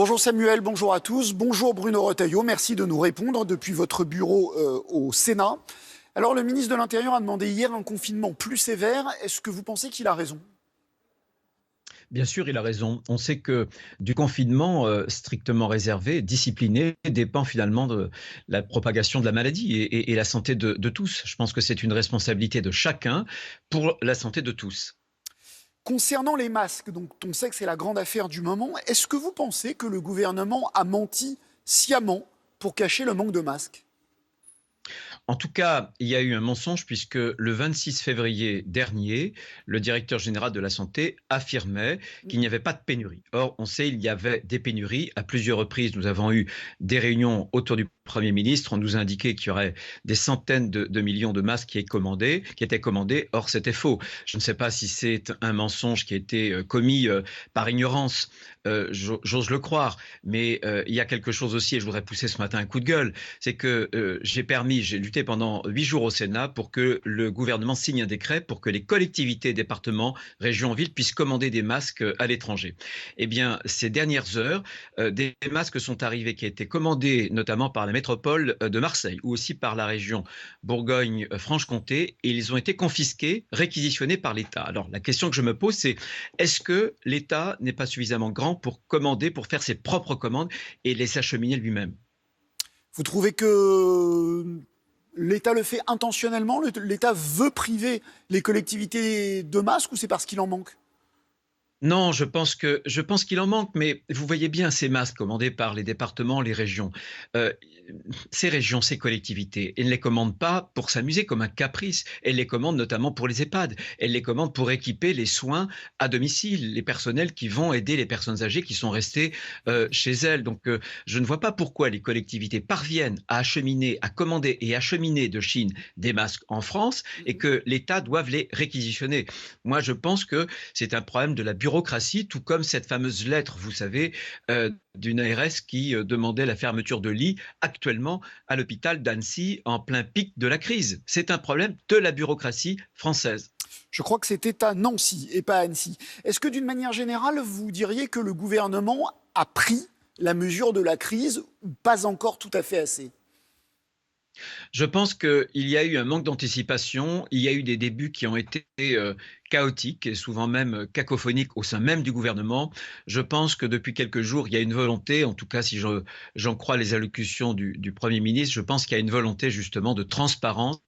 Bonjour Samuel, bonjour à tous. Bonjour Bruno Retailleau, merci de nous répondre depuis votre bureau au Sénat. Alors le ministre de l'Intérieur a demandé hier un confinement plus sévère. Est-ce que vous pensez qu'il a raison ? Bien sûr, il a raison. On sait que du confinement strictement réservé, discipliné, dépend finalement de la propagation de la maladie et la santé de tous. Je pense que c'est une responsabilité de chacun pour la santé de tous. Concernant les masques, donc on sait que c'est la grande affaire du moment, est-ce que vous pensez que le gouvernement a menti sciemment pour cacher le manque de masques ? En tout cas, il y a eu un mensonge puisque le 26 février dernier, le directeur général de la Santé affirmait qu'il n'y avait pas de pénurie. Or, on sait qu'il y avait des pénuries. À plusieurs reprises, nous avons eu des réunions autour du Premier ministre. On nous a indiqué qu'il y aurait des centaines de millions de masques qui étaient commandés. Or, c'était faux. Je ne sais pas si c'est un mensonge qui a été commis par ignorance. J'ose le croire. Mais il y a quelque chose aussi, et je voudrais pousser ce matin un coup de gueule, c'est que j'ai lutté pendant 8 jours au Sénat pour que le gouvernement signe un décret pour que les collectivités, départements, régions, villes puissent commander des masques à l'étranger. Eh bien, ces dernières heures, des masques sont arrivés qui ont été commandés notamment par la métropole de Marseille ou aussi par la région Bourgogne-Franche-Comté et ils ont été confisqués, réquisitionnés par l'État. Alors, la question que je me pose, c'est est-ce que l'État n'est pas suffisamment grand pour commander, pour faire ses propres commandes et les acheminer lui-même ? Vous trouvez que l'État le fait intentionnellement ? L'État veut priver les collectivités de masques ou c'est parce qu'il en manque ? Non, je pense qu'il en manque, mais vous voyez bien ces masques commandés par les départements, les régions. Euh, Ces régions, ces collectivités, elles ne les commandent pas pour s'amuser comme un caprice. Elles les commandent notamment pour les EHPAD. Elles les commandent pour équiper les soins à domicile, les personnels qui vont aider les personnes âgées qui sont restées chez elles. Donc, je ne vois pas pourquoi les collectivités parviennent à acheminer, à commander et acheminer de Chine des masques en France et que l'État doive les réquisitionner. Moi, je pense que c'est un problème de la bureaucratie, tout comme cette fameuse lettre, vous savez, d'une ARS qui demandait la fermeture de lits actuellement à l'hôpital d'Annecy en plein pic de la crise. C'est un problème de la bureaucratie française. Je crois que c'était à Nancy et pas à Annecy. Est-ce que d'une manière générale, vous diriez que le gouvernement a pris la mesure de la crise ou pas encore tout à fait assez ? Je pense qu'il y a eu un manque d'anticipation, il y a eu des débuts qui ont été chaotiques et souvent même cacophoniques au sein même du gouvernement. Je pense que depuis quelques jours, il y a une volonté, en tout cas si j'en crois les allocutions du Premier ministre, je pense qu'il y a une volonté justement de transparence,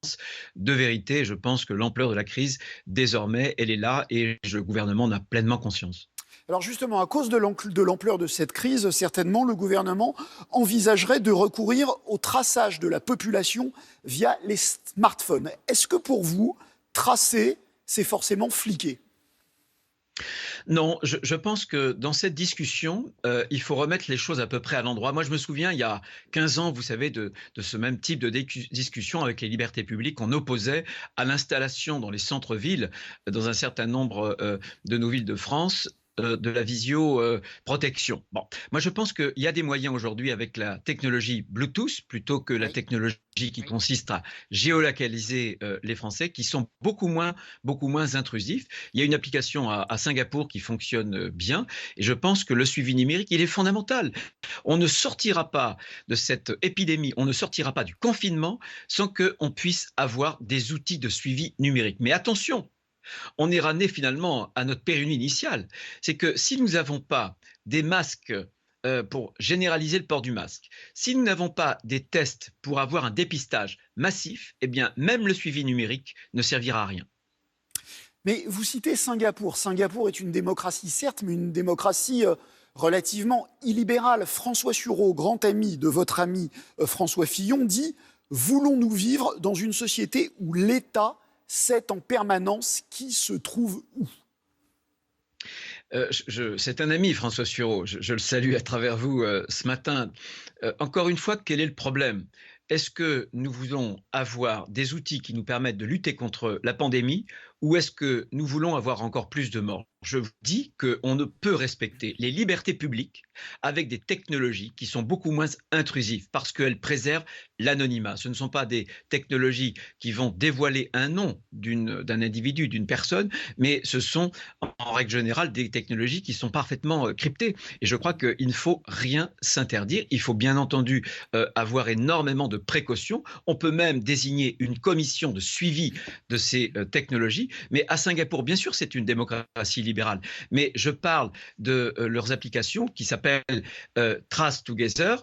de vérité. Je pense que l'ampleur de la crise, désormais, elle est là et le gouvernement en a pleinement conscience. Alors justement, à cause de l'ampleur de cette crise, certainement, le gouvernement envisagerait de recourir au traçage de la population via les smartphones. Est-ce que pour vous, tracer, c'est forcément fliquer ? Non, je pense que dans cette discussion, il faut remettre les choses à peu près à l'endroit. Moi, je me souviens, il y a 15 ans, vous savez, de ce même type de discussion avec les libertés publiques. On opposait à l'installation dans les centres-villes, dans un certain nombre de nos villes de France, de la visio-protection. Bon, moi je pense qu'il y a des moyens aujourd'hui avec la technologie Bluetooth plutôt que la Oui. technologie qui consiste à géolocaliser les Français, qui sont beaucoup moins intrusifs. Il y a une application à Singapour qui fonctionne bien et je pense que le suivi numérique, il est fondamental. On ne sortira pas de cette épidémie, on ne sortira pas du confinement sans qu'on puisse avoir des outils de suivi numérique. Mais attention, on est ramené finalement à notre péril initial. C'est que si nous n'avons pas des masques pour généraliser le port du masque, si nous n'avons pas des tests pour avoir un dépistage massif, eh bien même le suivi numérique ne servira à rien. Mais vous citez Singapour. Singapour est une démocratie, certes, mais une démocratie relativement illibérale. François Sureau, grand ami de votre ami François Fillon, dit « Voulons-nous vivre dans une société où l'État sait en permanence qui se trouve où ?» C'est un ami, François Sureau, je le salue à travers vous ce matin. Encore une fois, quel est le problème ? Est-ce que nous voulons avoir des outils qui nous permettent de lutter contre la pandémie ou est-ce que nous voulons avoir encore plus de morts? Je vous dis qu'on ne peut respecter les libertés publiques avec des technologies qui sont beaucoup moins intrusives parce qu'elles préservent l'anonymat. Ce ne sont pas des technologies qui vont dévoiler un nom d'un individu, d'une personne, mais ce sont en règle générale des technologies qui sont parfaitement cryptées. Et je crois qu'il ne faut rien s'interdire. Il faut bien entendu avoir énormément de précautions. On peut même désigner une commission de suivi de ces technologies. Mais à Singapour, bien sûr, c'est une démocratie libérale. Mais je parle de leurs applications qui s'appellent Trace Together,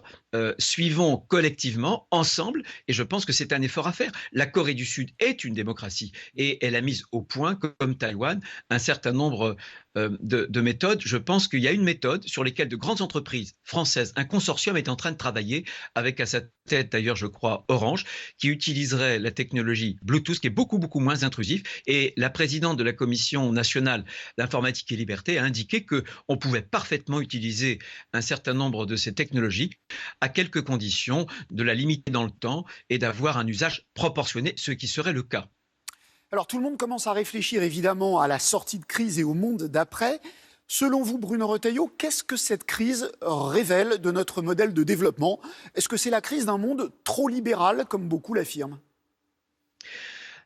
suivons collectivement, ensemble, et je pense que c'est un effort à faire. La Corée du Sud est une démocratie et elle a mis au point, comme Taïwan, un certain nombre de méthodes. Je pense qu'il y a une méthode sur laquelle de grandes entreprises françaises, un consortium est en train de travailler avec à sa tête d'ailleurs, je crois, Orange, qui utiliserait la technologie Bluetooth, qui est beaucoup, beaucoup moins intrusive. Et la présidente de la Commission nationale d'informatique et liberté a indiqué qu'on pouvait parfaitement utiliser un certain nombre de ces technologies à quelques conditions, de la limiter dans le temps et d'avoir un usage proportionné, ce qui serait le cas. Alors tout le monde commence à réfléchir évidemment à la sortie de crise et au monde d'après. Selon vous, Bruno Retailleau, qu'est-ce que cette crise révèle de notre modèle de développement? Est-ce que c'est la crise d'un monde trop libéral, comme beaucoup l'affirment?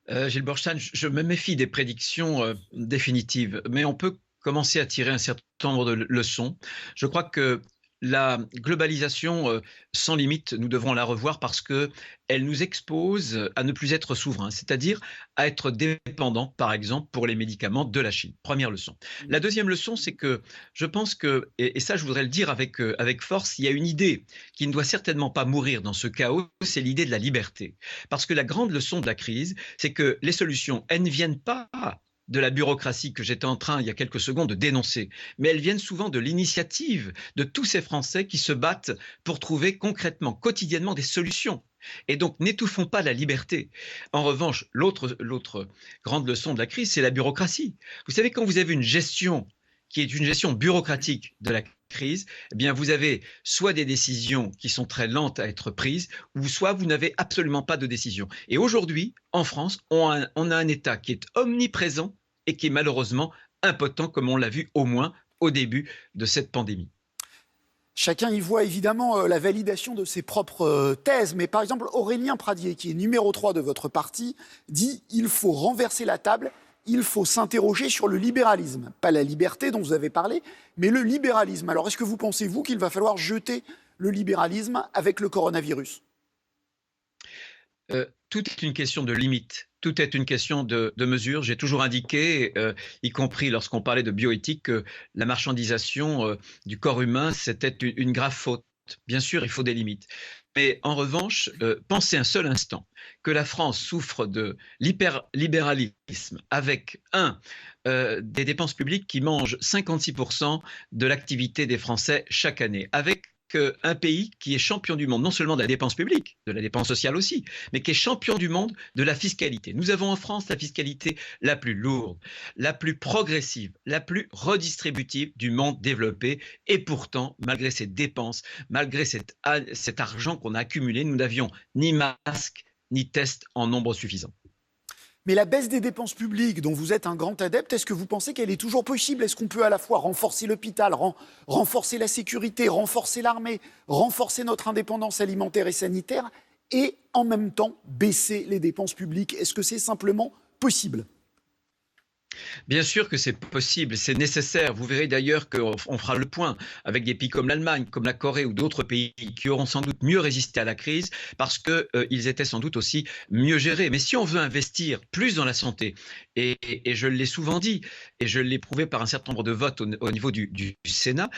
Gilles Borstein, je me méfie des prédictions définitives, mais on peut commencer à tirer un certain nombre de leçons. Je crois que la globalisation sans limite, nous devrons la revoir parce qu'elle nous expose à ne plus être souverain, c'est-à-dire à être dépendant, par exemple, pour les médicaments de la Chine. Première leçon. La deuxième leçon, c'est que je pense que, et ça je voudrais le dire avec force, il y a une idée qui ne doit certainement pas mourir dans ce chaos, c'est l'idée de la liberté. Parce que la grande leçon de la crise, c'est que les solutions, elles ne viennent pas de la bureaucratie que j'étais en train, il y a quelques secondes, de dénoncer. Mais elles viennent souvent de l'initiative de tous ces Français qui se battent pour trouver concrètement, quotidiennement, des solutions. Et donc, n'étouffons pas la liberté. En revanche, l'autre grande leçon de la crise, c'est la bureaucratie. Vous savez, quand vous avez une gestion qui est une gestion bureaucratique de la crise, eh bien vous avez soit des décisions qui sont très lentes à être prises, ou soit vous n'avez absolument pas de décision. Et aujourd'hui, en France, on a un État qui est omniprésent et qui est malheureusement impotent, comme on l'a vu au moins au début de cette pandémie. Chacun y voit évidemment la validation de ses propres thèses, mais par exemple Aurélien Pradier, qui est numéro 3 de votre parti, dit « il faut renverser la table ». Il faut s'interroger sur le libéralisme. Pas la liberté dont vous avez parlé, mais le libéralisme. Alors, est-ce que vous pensez, vous, qu'il va falloir jeter le libéralisme avec le coronavirus? Tout est une question de limite. Tout est une question de mesure. J'ai toujours indiqué, y compris lorsqu'on parlait de bioéthique, que la marchandisation du corps humain, c'était une grave faute. Bien sûr, il faut des limites. Mais en revanche, pensez un seul instant que la France souffre de l'hyperlibéralisme avec, des dépenses publiques qui mangent 56% de l'activité des Français chaque année, avec un pays qui est champion du monde, non seulement de la dépense publique, de la dépense sociale aussi, mais qui est champion du monde de la fiscalité. Nous avons en France la fiscalité la plus lourde, la plus progressive, la plus redistributive du monde développé. Et pourtant, malgré ces dépenses, malgré cet argent qu'on a accumulé, nous n'avions ni masques, ni tests en nombre suffisant. Mais la baisse des dépenses publiques, dont vous êtes un grand adepte, est-ce que vous pensez qu'elle est toujours possible? Est-ce qu'on peut à la fois renforcer l'hôpital, renforcer la sécurité, renforcer l'armée, renforcer notre indépendance alimentaire et sanitaire, et en même temps baisser les dépenses publiques? Est-ce que c'est simplement possible? Bien sûr que c'est possible, c'est nécessaire. Vous verrez d'ailleurs qu'on fera le point avec des pays comme l'Allemagne, comme la Corée ou d'autres pays qui auront sans doute mieux résisté à la crise parce qu'ils étaient sans doute aussi mieux gérés. Mais si on veut investir plus dans la santé, et je l'ai souvent dit, et je l'ai prouvé par un certain nombre de votes au niveau du Sénat,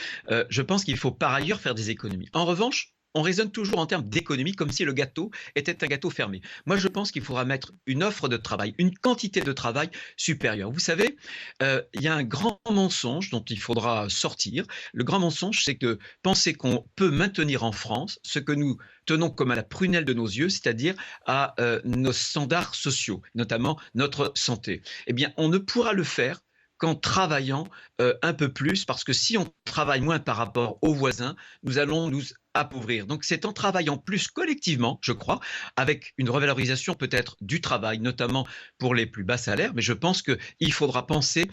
je pense qu'il faut par ailleurs faire des économies. En revanche, on raisonne toujours en termes d'économie comme si le gâteau était un gâteau fermé. Moi, je pense qu'il faudra mettre une offre de travail, une quantité de travail supérieure. Vous savez, il y a un grand mensonge dont il faudra sortir. Le grand mensonge, c'est de penser qu'on peut maintenir en France ce que nous tenons comme à la prunelle de nos yeux, c'est-à-dire à nos standards sociaux, notamment notre santé. Eh bien, on ne pourra le faire qu'en travaillant un peu plus, parce que si on travaille moins par rapport aux voisins, nous allons nous appauvrir. Donc c'est en travaillant plus collectivement, je crois, avec une revalorisation peut-être du travail, notamment pour les plus bas salaires, mais je pense qu'il faudra penser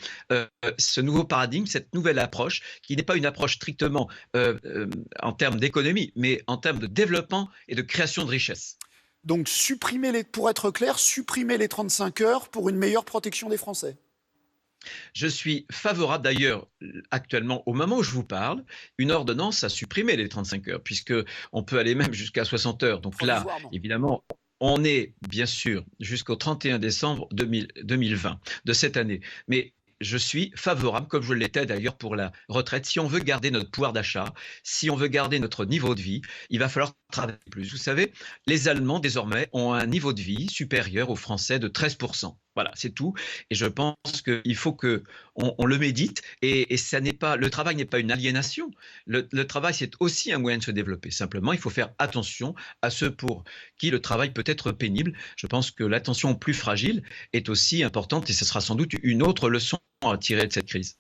ce nouveau paradigme, cette nouvelle approche, qui n'est pas une approche strictement en termes d'économie, mais en termes de développement et de création de richesse. Donc, pour être clair, supprimer les 35 heures pour une meilleure protection des Français. Je suis favorable d'ailleurs, actuellement, au moment où je vous parle, une ordonnance a supprimé les 35 heures, puisque on peut aller même jusqu'à 60 heures. Donc là, Provisoirement. évidemment, on est bien sûr jusqu'au 31 décembre 2020 de cette année. Mais je suis favorable, comme je l'étais d'ailleurs pour la retraite. Si on veut garder notre pouvoir d'achat, si on veut garder notre niveau de vie, il va falloir travailler plus. Vous savez, les Allemands désormais ont un niveau de vie supérieur aux Français de 13%. Voilà, c'est tout. Et je pense qu'il faut qu'on le médite. Et ça n'est pas, le travail n'est pas une aliénation. Le travail, c'est aussi un moyen de se développer. Simplement, il faut faire attention à ceux pour qui le travail peut être pénible. Je pense que l'attention aux plus fragiles est aussi importante et ce sera sans doute une autre leçon à tirer de cette crise.